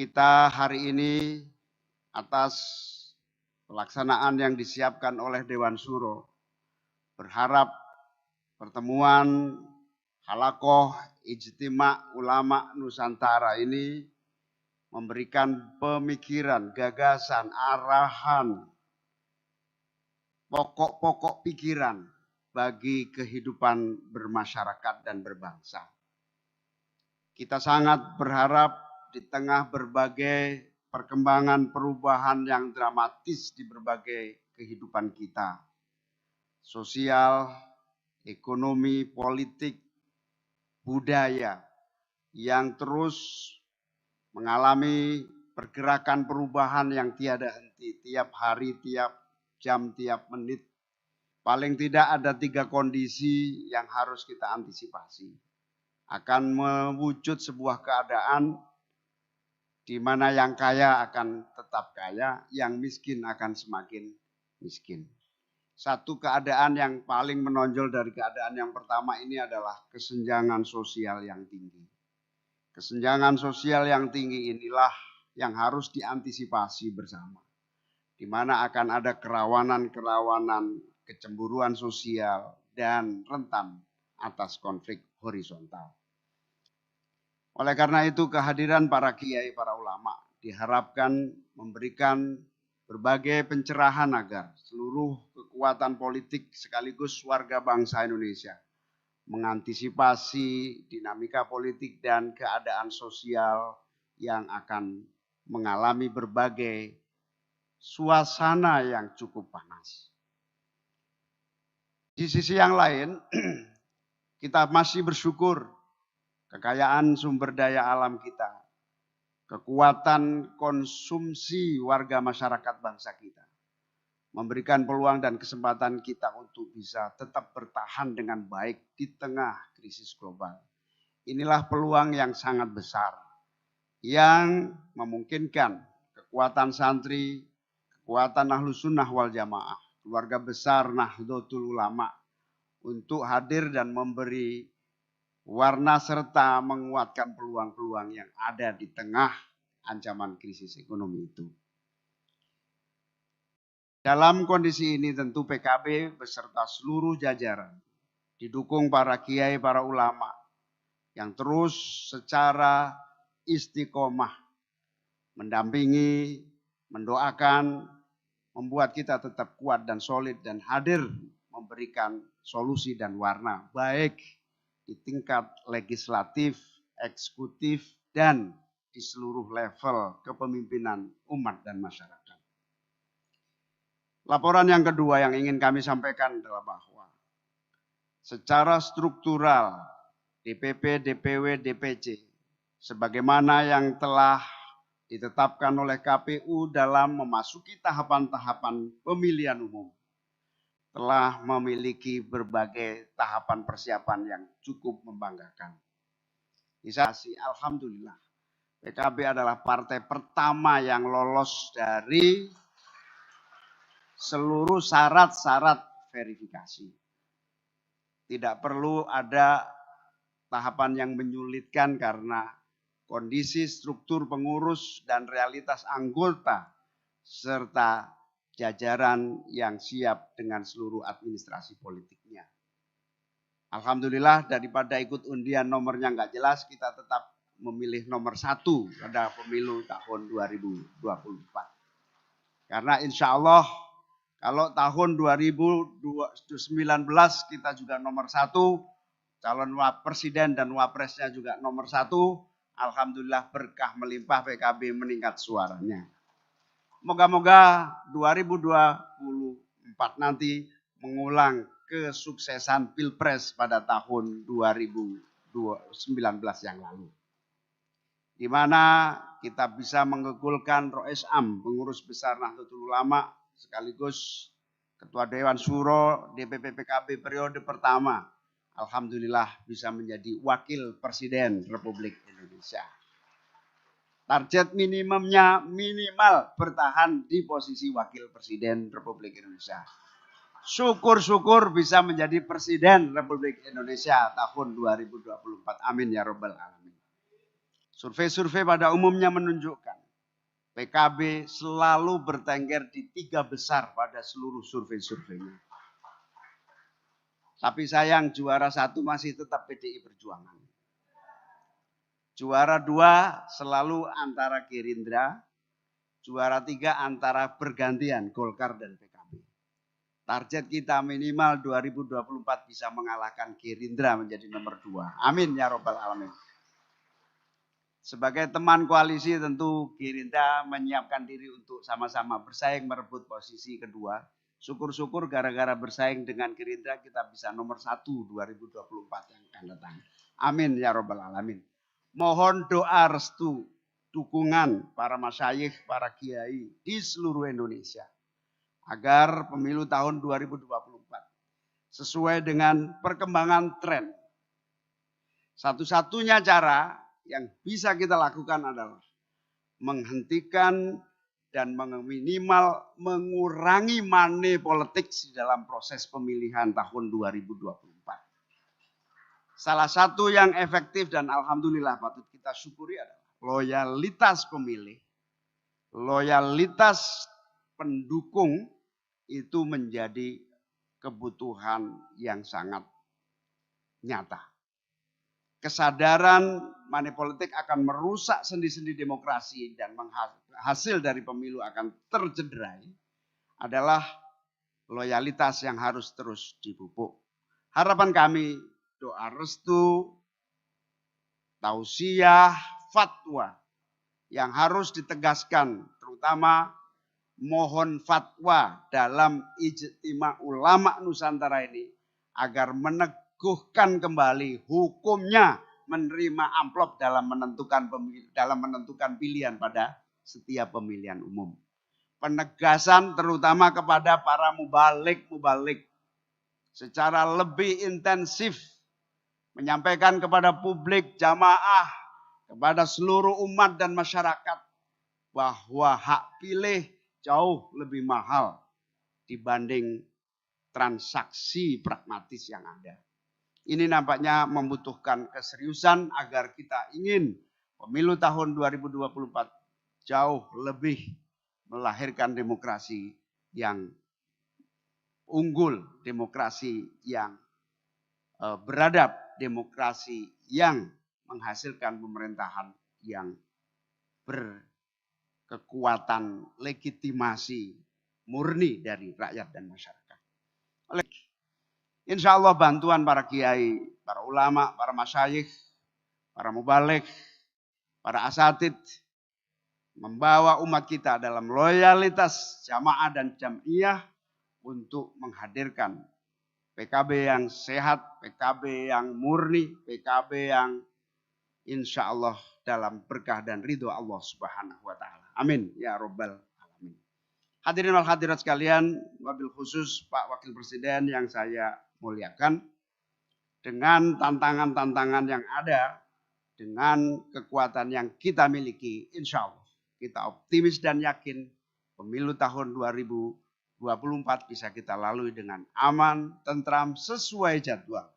kita hari ini atas pelaksanaan yang disiapkan oleh Dewan Syuro berharap pertemuan Halaqoh Ijtima Ulama Nusantara ini memberikan pemikiran, gagasan, arahan, pokok-pokok pikiran bagi kehidupan bermasyarakat dan berbangsa. Kita sangat berharap di tengah berbagai perkembangan perubahan yang dramatis di berbagai kehidupan kita, sosial, ekonomi, politik, budaya, yang terus mengalami pergerakan perubahan yang tiada henti, tiap hari, tiap jam, tiap menit. Paling tidak ada 3 kondisi yang harus kita antisipasi. Akan mewujud sebuah keadaan di mana yang kaya akan tetap kaya, yang miskin akan semakin miskin. Satu keadaan yang paling menonjol dari keadaan yang pertama ini adalah kesenjangan sosial yang tinggi. Kesenjangan sosial yang tinggi inilah yang harus diantisipasi bersama. Di mana akan ada kerawanan-kerawanan, kecemburuan sosial, dan rentan atas konflik horizontal. Oleh karena itu kehadiran para kiai, para ulama diharapkan memberikan berbagai pencerahan agar seluruh kekuatan politik sekaligus warga bangsa Indonesia mengantisipasi dinamika politik dan keadaan sosial yang akan mengalami berbagai suasana yang cukup panas. Di sisi yang lain, kita masih bersyukur kekayaan sumber daya alam kita, kekuatan konsumsi warga masyarakat bangsa kita, memberikan peluang dan kesempatan kita untuk bisa tetap bertahan dengan baik di tengah krisis global. Inilah peluang yang sangat besar yang memungkinkan kekuatan santri, kekuatan Ahlus Sunnah wal Jamaah, keluarga besar Nahdlatul Ulama untuk hadir dan memberi warna serta menguatkan peluang-peluang yang ada di tengah ancaman krisis ekonomi itu. Dalam kondisi ini tentu PKB beserta seluruh jajaran didukung para kiai, para ulama yang terus secara istiqomah mendampingi, mendoakan, membuat kita tetap kuat dan solid dan hadir memberikan solusi dan warna baik di tingkat legislatif, eksekutif, dan di seluruh level kepemimpinan umat dan masyarakat. Laporan yang kedua yang ingin kami sampaikan adalah bahwa secara struktural DPP, DPW, DPC sebagaimana yang telah ditetapkan oleh KPU dalam memasuki tahapan-tahapan pemilihan umum telah memiliki berbagai tahapan persiapan yang cukup membanggakan. Alhamdulillah, PKB adalah partai pertama yang lolos dari seluruh syarat-syarat verifikasi. Tidak perlu ada tahapan yang menyulitkan karena kondisi struktur pengurus dan realitas anggota serta jajaran yang siap dengan seluruh administrasi politiknya. Alhamdulillah daripada ikut undian nomornya nggak jelas, kita tetap memilih nomor 1 pada pemilu tahun 2024. Karena insya Allah kalau tahun 2019 kita juga nomor 1, calon presiden dan wapresnya juga nomor 1, alhamdulillah berkah melimpah PKB meningkat suaranya. Moga-moga 2024 nanti mengulang kesuksesan Pilpres pada tahun 2019 yang lalu. Di mana kita bisa menggugulkan Rois Am, pengurus besar Nahdlatul Ulama, sekaligus Ketua Dewan Syuro DPP PKB periode pertama. Alhamdulillah bisa menjadi Wakil Presiden Republik Indonesia. Target minimumnya minimal bertahan di posisi Wakil Presiden Republik Indonesia. Syukur-syukur bisa menjadi Presiden Republik Indonesia tahun 2024. Amin ya Rabbal Alamin. Survei-survei pada umumnya menunjukkan PKB selalu bertengger di 3 besar pada seluruh survei-surveinya. Tapi sayang juara 1 masih tetap PDI Perjuangan. Juara 2 selalu antara Gerindra, juara 3 antara bergantian Golkar dan PKB. Target kita minimal 2024 bisa mengalahkan Gerindra menjadi nomor 2. Amin ya robbal alamin. Sebagai teman koalisi tentu Gerindra menyiapkan diri untuk sama-sama bersaing merebut posisi kedua. Syukur-syukur gara-gara bersaing dengan Gerindra kita bisa nomor 1 2024 yang akan datang. Amin ya robbal alamin. Mohon doa restu, dukungan para masyayikh, para kiai di seluruh Indonesia. Agar pemilu tahun 2024 sesuai dengan perkembangan tren. Satu-satunya cara yang bisa kita lakukan adalah menghentikan dan minimal mengurangi money politics di dalam proses pemilihan tahun 2024. Salah satu yang efektif dan alhamdulillah patut kita syukuri adalah loyalitas pemilih, loyalitas pendukung itu menjadi kebutuhan yang sangat nyata. Kesadaran money politik akan merusak sendi-sendi demokrasi dan hasil dari pemilu akan tercederai adalah loyalitas yang harus terus dipupuk. Harapan kami doa restu, tausiah, fatwa yang harus ditegaskan terutama mohon fatwa dalam ijtima ulama Nusantara ini agar meneguhkan kembali hukumnya menerima amplop dalam menentukan pilihan pada setiap pemilihan umum. Penegasan terutama kepada para mubalik secara lebih intensif menyampaikan kepada publik, jamaah, kepada seluruh umat dan masyarakat bahwa hak pilih jauh lebih mahal dibanding transaksi pragmatis yang ada. Ini nampaknya membutuhkan keseriusan agar kita ingin pemilu tahun 2024 jauh lebih melahirkan demokrasi yang unggul, demokrasi yang beradab, demokrasi yang menghasilkan pemerintahan yang berkekuatan legitimasi murni dari rakyat dan masyarakat. Insya Allah bantuan para kiai, para ulama, para masyayikh, para mubalik, para asatid membawa umat kita dalam loyalitas jamaah dan jam'iyah untuk menghadirkan PKB yang sehat, PKB yang murni, PKB yang insya Allah dalam berkah dan ridho Allah Subhanahu wa Ta'ala. Amin ya robbal alamin. Hadirin wal hadirat sekalian, wabil khusus Pak Wakil Presiden yang saya muliakan, dengan tantangan-tantangan yang ada, dengan kekuatan yang kita miliki, insya Allah kita optimis dan yakin pemilu tahun 2024 bisa kita lalui dengan aman, tentram, sesuai jadwal.